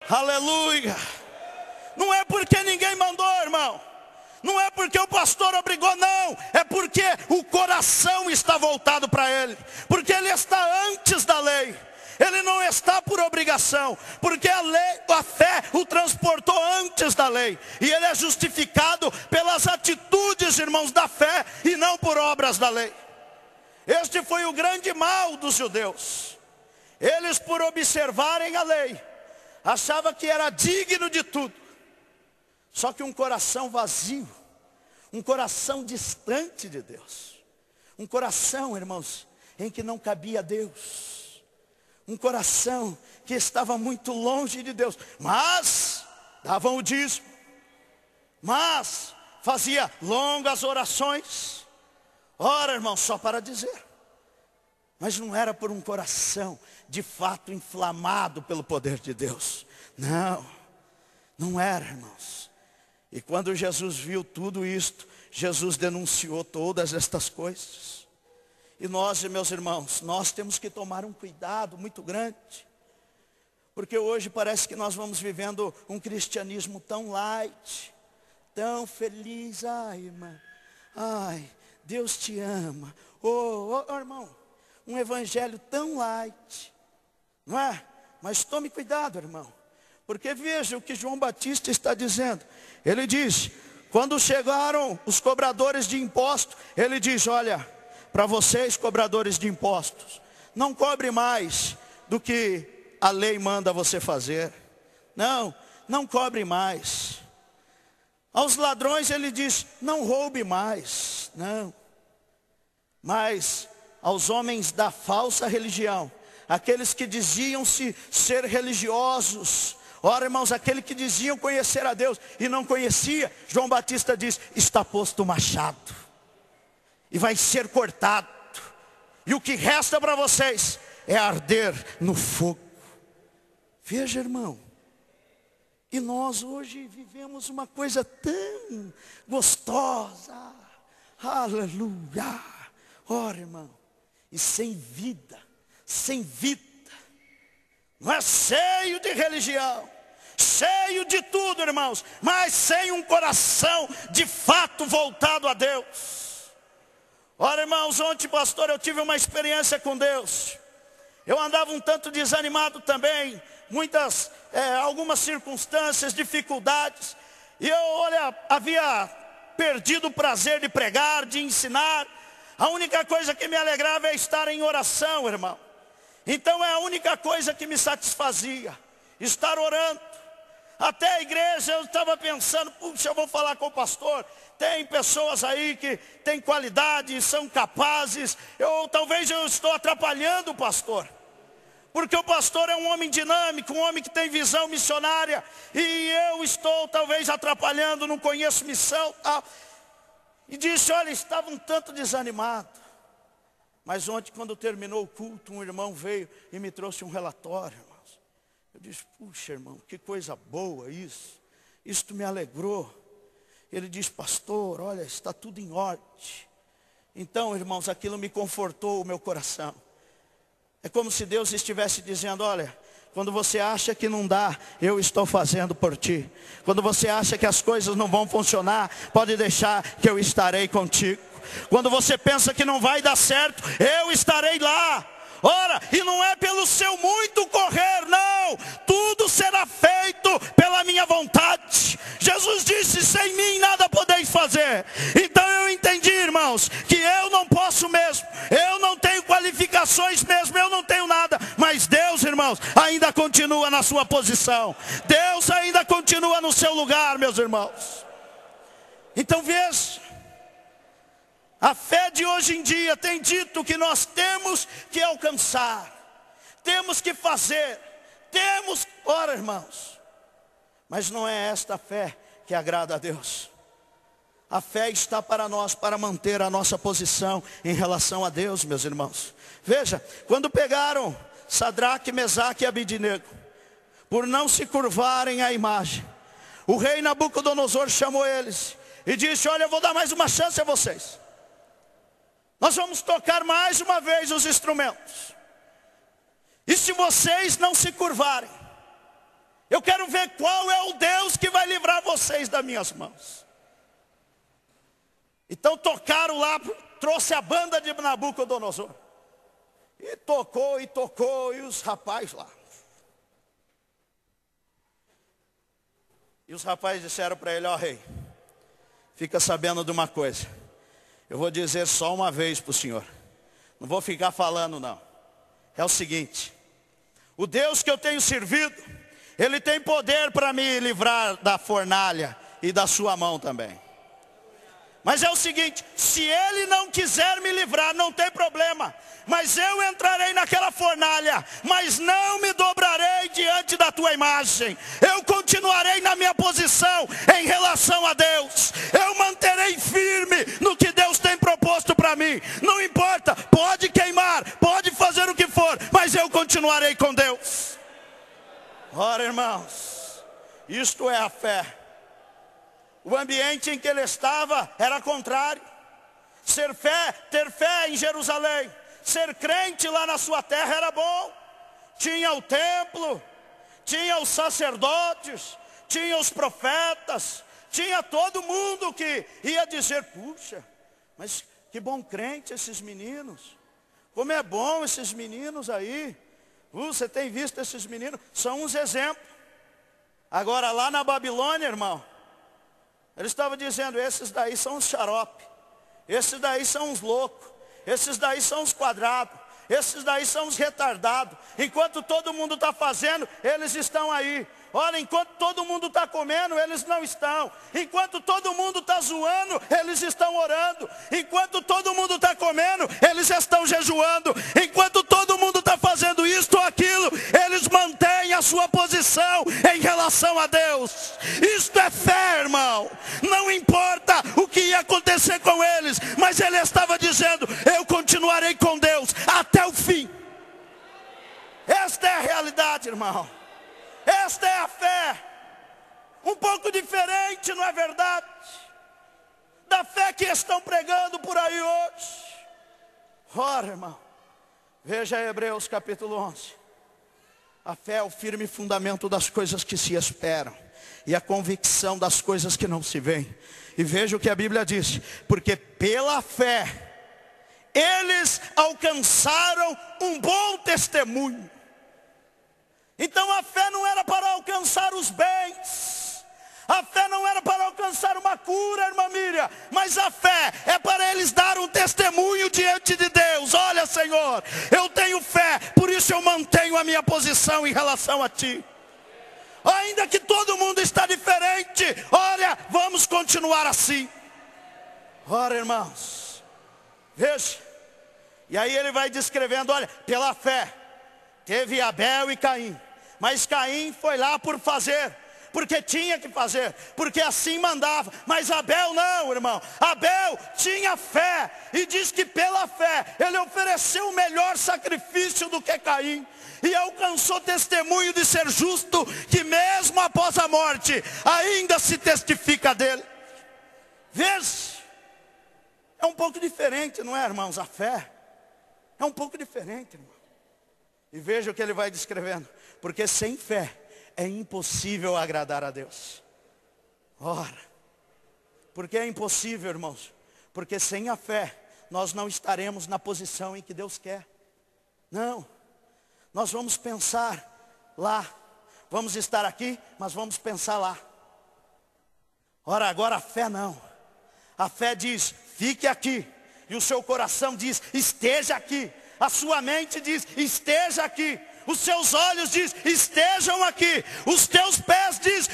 Aleluia. Não é porque ninguém mandou, irmão. Não é porque o pastor obrigou, não. É porque o coração está voltado para ele. Porque ele está antes da lei. Ele não está por obrigação. Porque a fé o transportou antes da lei. E ele é justificado pelas atitudes, irmãos, da fé e não por obras da lei. Este foi o grande mal dos judeus. Eles, por observarem a lei, achavam que era digno de tudo. Só que um coração vazio, um coração distante de Deus, um coração, irmãos, em que não cabia Deus, um coração que estava muito longe de Deus, mas davam o dízimo, mas fazia longas orações. Ora, irmãos, só para dizer, mas não era por um coração de fato inflamado pelo poder de Deus. Não era, irmãos. E quando Jesus viu tudo isto, Jesus denunciou todas estas coisas. E nós, meus irmãos, nós temos que tomar um cuidado muito grande. Porque hoje parece que nós vamos vivendo um cristianismo tão light, tão feliz. Ai, irmã, ai, Deus te ama. Irmão, um evangelho tão light, não é? Mas tome cuidado, irmão. Porque veja o que João Batista está dizendo. Ele diz, quando chegaram os cobradores de impostos, ele diz, olha, para vocês cobradores de impostos, não cobre mais do que a lei manda você fazer. Não cobre mais. Aos ladrões ele diz, não roube mais. Não. Mas aos homens da falsa religião, aqueles que diziam-se ser religiosos, ora, irmãos, aquele que diziam conhecer a Deus e não conhecia, João Batista diz, está posto o machado e vai ser cortado, e o que resta para vocês é arder no fogo. Veja, irmão, e nós hoje vivemos uma coisa tão gostosa, aleluia, ora, irmão, e sem vida, não é cheio de religião, cheio de tudo, irmãos, mas sem um coração de fato voltado a Deus. Ora, irmãos, ontem, pastor, eu tive uma experiência com Deus. Eu andava um tanto desanimado também, algumas circunstâncias, dificuldades, e eu, havia perdido o prazer de pregar, de ensinar. A única coisa que me alegrava é estar em oração, irmão. Então é a única coisa que me satisfazia, estar orando. Até a igreja eu estava pensando, puxa, eu vou falar com o pastor. Tem pessoas aí que têm qualidade, são capazes. Talvez eu estou atrapalhando o pastor. Porque o pastor é um homem dinâmico, um homem que tem visão missionária. E eu estou talvez atrapalhando, não conheço missão, tal. E disse, olha, estava um tanto desanimado. Mas ontem, quando terminou o culto, um irmão veio e me trouxe um relatório, irmãos. Eu disse, puxa, irmão, que coisa boa isso. Isto me alegrou. Ele disse, pastor, olha, está tudo em ordem. Então, irmãos, aquilo me confortou o meu coração. É como se Deus estivesse dizendo, olha, quando você acha que não dá, eu estou fazendo por ti. Quando você acha que as coisas não vão funcionar, pode deixar que eu estarei contigo. Quando você pensa que não vai dar certo, eu estarei lá. Ora, e não é pelo seu muito correr, não. Tudo será feito pela minha vontade. Jesus disse, sem mim nada podeis fazer. Então eu entendi, irmãos, que eu não posso mesmo. Eu não tenho qualificações mesmo, eu não tenho nada. Mas Deus, irmãos, ainda continua na sua posição. Deus ainda continua no seu lugar, meus irmãos. Então veja. A fé de hoje em dia tem dito que nós temos que alcançar, temos que fazer, ora, irmãos, mas não é esta fé que agrada a Deus. A fé está para nós, para manter a nossa posição em relação a Deus, meus irmãos. Veja, quando pegaram Sadraque, Mesaque e Abidnego, por não se curvarem à imagem, o rei Nabucodonosor chamou eles e disse, olha, eu vou dar mais uma chance a vocês. Nós vamos tocar mais uma vez os instrumentos. E se vocês não se curvarem, Eu quero ver qual é o Deus que vai livrar vocês das minhas mãos. Então tocaram lá, trouxe a banda de Nabucodonosor. E tocou, e os rapazes lá. E os rapazes disseram para ele: ó rei, fica sabendo de uma coisa. Eu vou dizer só uma vez para o senhor. Não vou ficar falando não. É o seguinte: o Deus que eu tenho servido, Ele tem poder para me livrar da fornalha e da sua mão também. Mas é o seguinte: se Ele não quiser me livrar, não tem problema. Mas eu entrarei naquela fornalha, mas não me dobrarei diante da tua imagem. Eu continuarei na minha posição em relação a Deus. Eu manterei firme no que Deus tem proposto para mim. Não importa, pode queimar, pode fazer o que for, mas eu continuarei com Deus. Ora, irmãos, isto é a fé. O ambiente em que ele estava era contrário. Ter fé em Jerusalém, ser crente lá na sua terra era bom. Tinha o templo, tinha os sacerdotes, tinha os profetas, tinha todo mundo que ia dizer: puxa, mas que bom crente esses meninos. Como é bom esses meninos aí. Você tem visto esses meninos? São uns exemplos. Agora lá na Babilônia, irmão, ele estava dizendo: esses daí são os xarope, esses daí são os loucos, esses daí são os quadrados, esses daí são os retardados. Enquanto todo mundo está fazendo, eles estão aí. Olha, enquanto todo mundo está comendo, eles não estão. Enquanto todo mundo está zoando, eles estão orando. Enquanto todo mundo está comendo, eles estão jejuando. Enquanto todo mundo está fazendo isto ou aquilo, eles mantêm a sua posição em relação a Deus. Isto é fé, irmão. Não importa o que ia acontecer com eles, mas ele estava dizendo: eu continuarei com Deus até o fim. Esta é a realidade, irmão. Esta é a fé. Um pouco diferente, não é verdade? Da fé que estão pregando por aí hoje. Ora, irmão, veja Hebreus capítulo 11. A fé é o firme fundamento das coisas que se esperam e a convicção das coisas que não se veem. E veja o que a Bíblia diz: porque pela fé eles alcançaram um bom testemunho. Então a fé não era para alcançar os bens. A fé não era para alcançar uma cura, irmã Miriam. Mas a fé é para eles dar um testemunho diante de Deus. Olha, Senhor, eu tenho fé, por isso eu mantenho a minha posição em relação a Ti. Ainda que todo mundo está diferente, olha, vamos continuar assim. Ora, irmãos, veja. E aí ele vai descrevendo: olha, pela fé teve Abel e Caim. Mas Caim foi lá por fazer, porque tinha que fazer, porque assim mandava. Mas Abel não, irmão. Abel tinha fé, e diz que pela fé ele ofereceu o melhor sacrifício do que Caim, e alcançou testemunho de ser justo, que mesmo após a morte ainda se testifica dele. Veja, é um pouco diferente, não é, irmãos? A fé é um pouco diferente, irmão. E veja o que ele vai descrevendo: porque sem fé é impossível agradar a Deus. Ora, por que é impossível, irmãos? Porque sem a fé nós não estaremos na posição em que Deus quer. Não, nós vamos pensar lá. Vamos estar aqui, mas vamos pensar lá. Ora, agora a fé não. A fé diz: fique aqui. E o seu coração diz: esteja aqui. A sua mente diz: esteja aqui. Os seus olhos diz: estejam aqui. Os teus pés diz: